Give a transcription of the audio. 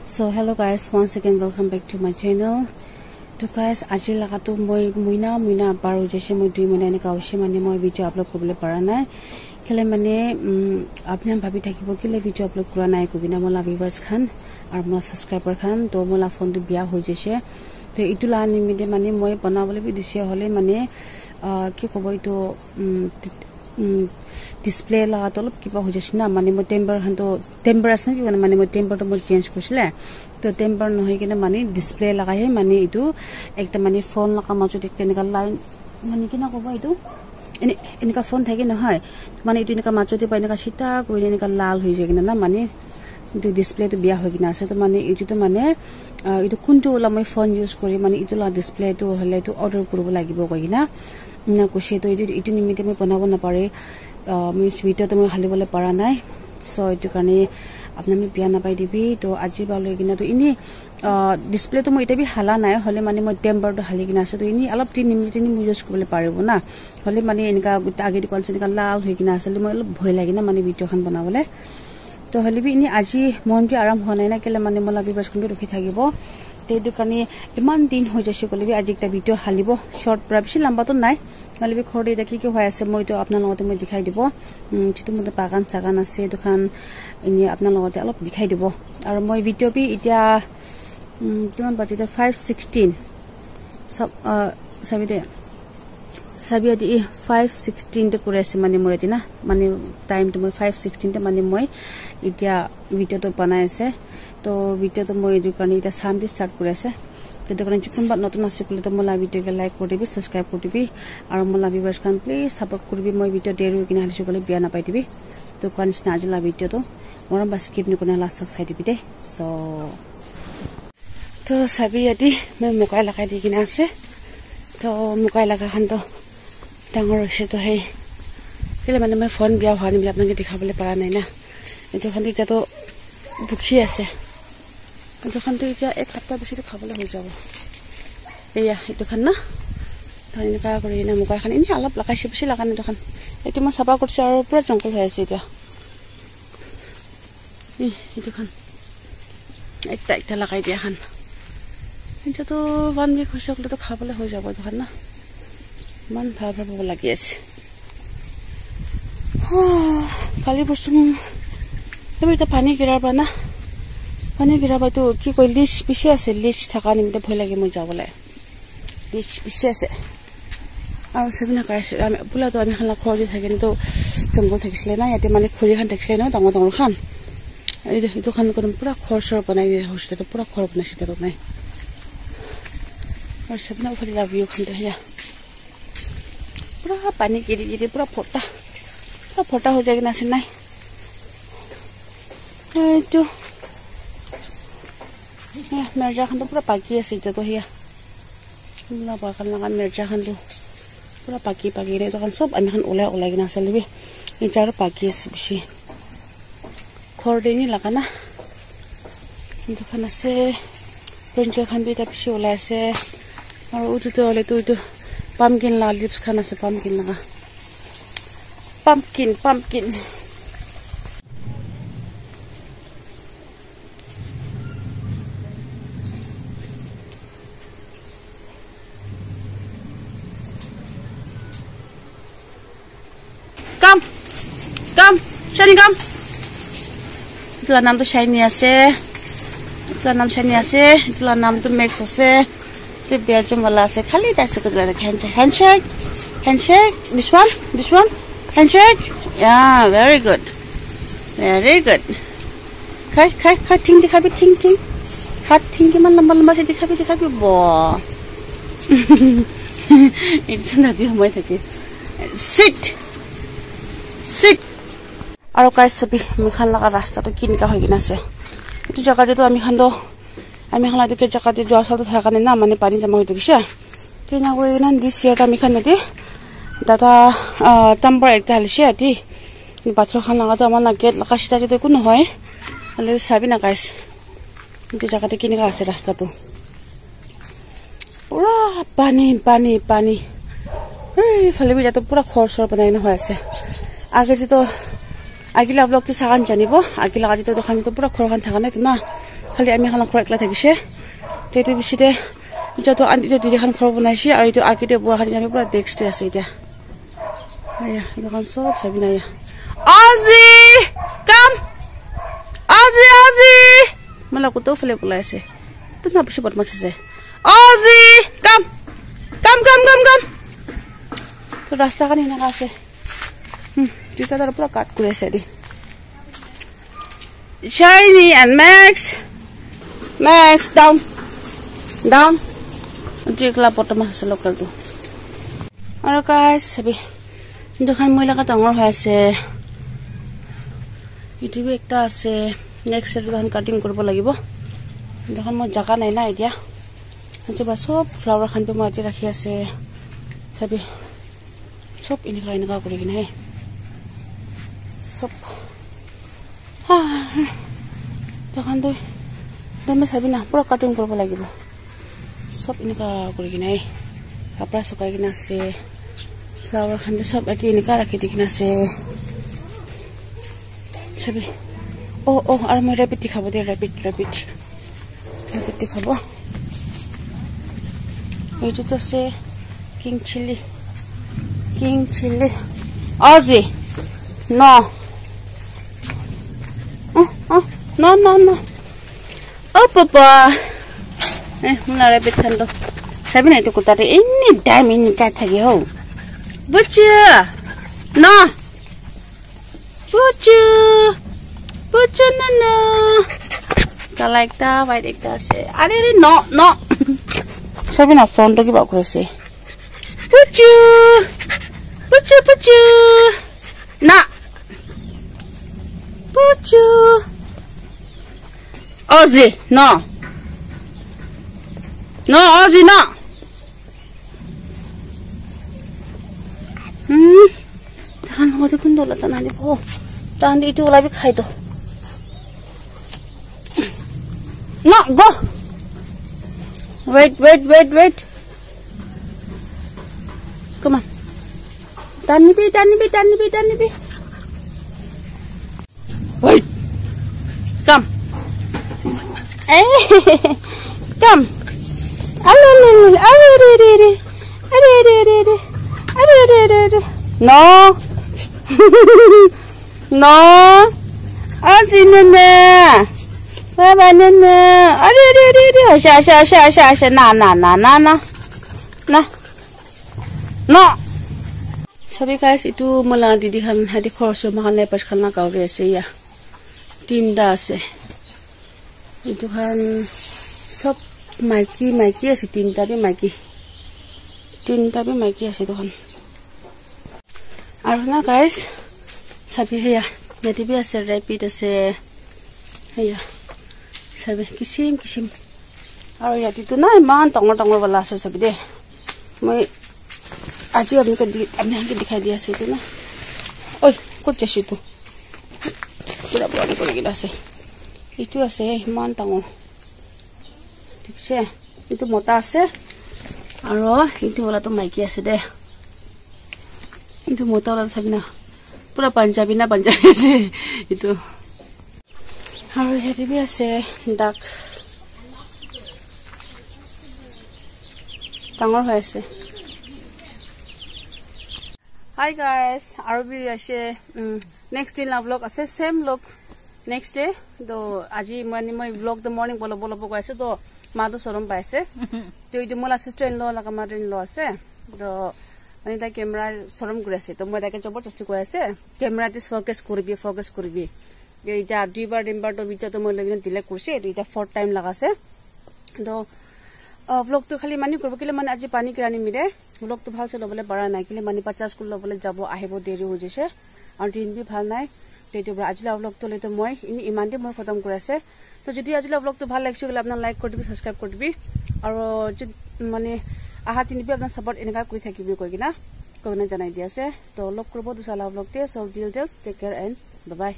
So hello guys, once again welcome back to my channel. To guys, aji laga to moi muina baro jese moi 2 mahina ne kaushe mane moi video upload kobole para nai. Kele mane apni bhabi thakibo kele video upload kora nai ko bina mola viewers khan ar mola subscriber khan to mola phone to biya hoi jese. To itula nimide mane moi banabole bi dise hole mane ki kobo ito display la tolop kiba ho jasna mane mo temper hando temper asna ki mane mo temper to mo change korsile to temper no hoigena mane display laga he mane itu ekta mane phone la kama jodi technical line mane kina koba itu enika phone thake no hoy mane itu enika majodi pa enika sita koi enika lal hoi jegena na mane itu display to biya hoigena ase to mane itu to mane itu kuntu la moi phone use kori mane itu la display to hole to order koribo lagibo koina na kushi to itu nimite moi banabo na pare miss video তো মই হালিবলে পারা নাই so এটো কানে আপনি বিয়া না পাই দিবি তো আজি বালৈ কিনা তো ইনি ডিসপ্লে তো মই এটা বি হালা নাই হলে মানে মই টেম্পার তো হালি কিনা আছে তো ইনি অলপ 3 মিনিট মই ইউজ করলে পারিব না হলে মানে এনকা আগে কোনসেনকা লাল হৈ কিনা আছে মই অলপ ভয় লাগি না মানে ভিডিও খান বনাবলে তো হলে বি ইনি আজি মন বি আরাম হনাই না কেলে মানে মোলা ভিউয়ার্স খন ৰখি থাকিব তেটো কানে ইমান দিন হৈ যাছে কলে বি আজি একটা ভিডিও হালিব শর্ট প্রাইভেসি লম্বা তো নাই মানে বি খড়ে দেখি কি হয় আছে মই তো আপনার লগতে মই দেখাই দিব যেটো মতে বাগান সাগান আছে দোকান ইনি আপনার লগতে অলপ দেখাই দিব আর মই ভিডিও বি ইতিয়া কিমান বাজিতে 5:16 সব সাবিয়া দি 5:16 তে করে আছে মানে মই এদিনা মানে টাইম তো মই 5:16 তে মানে মই ইতিয়া ভিডিও তো বানাই আছে তো ভিডিও তো মই এদু কানি এটা সামদি স্টার্ট করে আছে তো দোকানে কোনবা নতুন আছে কলে তো মোলা ভিডিওকে লাইক কৰি দিবি সাবস্ক্ৰাইব কৰি দিবি আৰু মোলা ভিউয়াৰ্স খান প্লিজ সাপোৰ্ট কৰিবি মই ভিডিও দেৰি কিনে হালিছো কলে বিয়া না পাই দিবি তো কনসনা আজলা ভিডিও তো মৰম বাস স্কিপ নকনে লাষ্ট তক চাই দিবি দে সো তো সাবিয়াদি মই মুকাই লগাই দি কিনে আছে তো মুকাই লগা খান তো ডাঙৰ হৈছে তো হে কেলে মানে মই ফোন বিয়া হোৱা নিবি আপোনাক দেখাবলৈ পাৰা নাই না এটো খান এতিয়া তো বুখি আছে দোকান তো এতিয়া এক সপ্তাহ বেছি খাবলৈ হৈ যাব এয়া এটো খান না তাইনকা কৰি না মুকাই খান ইনি অলপ লগাইছে বেছি লাগানে দোকান এটো মই সাফা কৰিছে আৰু পুৰা জংগল হৈ আছে এতিয়া এটো খান একটা লগাই দিয়া খান এটা তো বান বি খসে কলে তো খাবলৈ হৈ যাব দোকান না মান ভাল ভাল লাগি আছে কালি বস্তু এটা পানী গিৰাৰ পানা পানী গিৰাবা তো কি কই লিচ পিছে আছে লিচ থাকা নিমিতে ভয় লাগে মই যাবলে লিচ পিছে আছে আৰু সবিনা কাইছে আমি পুলা তো আমি খালা খৰজি থাকে তো জংগল থাকিছিলে না ইয়াতে মানে খৰি খান থাকিছিলে না ডাঙৰ ডাঙৰ খান এই দোকান কোন পুৰা খৰচৰ বনাই হৈছে তো পুৰা খৰ বনাইছে তো নাই আৰু সবিনা উফৰি লাভিও খান দেয়া পুৰা পানী গিৰি গিৰি পুৰা ফটা হৈ যায় না আছে নাই এইটো মিৰ্জা খান তো পুৰা পাকি আছে এটা তো হিয়া না বাকাল না মিৰ্জা খান তো পুৰা পাকি ৰে দোকান সব আমি খান ওলাই কিনা চলিবি এটা আৰু পাকি আছে বেছি খৰ দেনি লাগা না দোকান আছে প্ৰিন্টাৰ খান বি এটা বেছি ওলাই আছে আৰু উঠতে হলে তো এইটো পামকিন লা লিপস খান আছে পামকিন লাগা pumpkin Come, Shani come. Itulah nam tu Shani ase. Itulah nam Shani ase. Itulah nam tu Max ase. Tu biar jam wala ase. Khali dah sekut lada handshake. This one. Handshake. Yeah, very good. Kai, ting dikhabi ting. Hat ting kiman lamba se dikhabi bo. Itu nadi humai thake. Sit. আৰু কাই সবি মিখান লাগা ৰাস্তাটো কিনকা হৈ কিনা আছে এটো জায়গাতে তো আমি খান এটো জায়গাতে যোৱা সালটো থাকা না মানে পানী জমা হৈ গৈছে কিনা কৰি না দিছ ইয়াত আমি খান নেকি দাদা টাম্পাৰ একটা হালিছে আতি বাথৰুম খান লাগা তো আমাৰ না গেট লাগা সিটা যদি কোনো হয় হলে চাবি না গাইছ এটো জায়গাতে কিনকা আছে ৰাস্তাটো পুৰা পানী এই ফলবি যাতে পুৰা খৰচৰ বনাই ন হৈ আছে আগে তো আগিলা ব্লগ তো সাগান জানিব আগিলা আজি তো দোকানে তো পুরা খরখান থাকা নাই তো না খালি আমি খানা খোৱা একলা থাকিছে তেতে বিছিতে যতো আন্টি দিদি খান খোৱা বনাইছে আৰু এইটো আকিতে বুৱা খালি আমি পুৰা টেক্সট আছে এটা আয়া এখন সব চাবি না আজি কাম আজি मला कुतो फले बुलाइছে তো না বেশি বদমাশ আছে আজি কাম তো রাস্তা কানি না আছে টিকা তার পুরো কাট করেছে দি Shiny and Max down Jikla potama sa local to Ara guys sabi dokhan moi laga dangor hoy ase itu ekta ase next year dokhan cutting korbo lagibo dokhan mo jaga nai na idia antu ba sob flower khan pe mati rakhi ase sabi sob inika kori kina he sob dokhan to dame sabi na pura cutting korbo lagibo sob inika kori kina he kapra sukai kina ase flower khan pe sob ati inika rakhi dikina ase sabi oh ar moi rabbit dikhabo de rabbit dikhabo etu to se king chili Ozzy no oh papa muna rabbit khando sabi na itu kutare any time in ka thagi ho buchu no buchu no ta like ta white ekta ase are no sabi na phone to kiba korese buchu na buchu Ozzy no Ozzy no tahan hote kundo la tanani po tahan itu ula bi khai to no go wait come on tani bi wait come come are no ajinene sabanene are sha na no sorry guys itu mala didi khan hadi khorso mahan le pas khalna kaure ase ya tinda ase itu khan sob maiki ase tinta bi maiki ase to khan aru na guys sabi heya yati bi ase repeat ase heya sabi kisim aru yati to na man tongor wala ase sabi de moi aji amni hanke dikhai dia ase to na oi kot jashi to pura bani kori gina ase itu ase man tangor ঠিক আছে itu mota ase aro itu wala to maiki ase de itu mota wala sabina pura punjabi ase itu aro heti bi ase dak tangor hoy ase Hi guys aro bi ase next day la vlog ase same vlog next day do aji moi vlog the morning bolo koise to ma do sorom paise to itu mola sister in law la mother in law ase do ani ta camera sorom gure ase to moi ta ke jobotasti koi ase camera this focus korbi ye ita duibar to bicha to moi legin delete kurse ita fourth time lagase do vlog to khali mani korbo kile mane aji pani kirani mire vlog to bhal se lobole para nai kile mani 50 school lobole jabo ahibo deri ho jese ar din bi bhal nai তেটো আজিলা blog তো লেতো মই ইমানতে মই খতম কৰাছে তো যদি আজিলা ব্লগ তো ভাল লাগছে গলে আপনাৰা লাইক কৰি দিবি সাবস্ক্ৰাইব কৰি দিবি আৰু মানে আহা তিনিবি আপনাৰা সাপোৰ্ট এনেকা কৰি থাকিবি কই কিনা কোনে জানাই দিয়াছে তো লগ কৰিব দুসালা ব্লগ তে সব দিল take care and bye by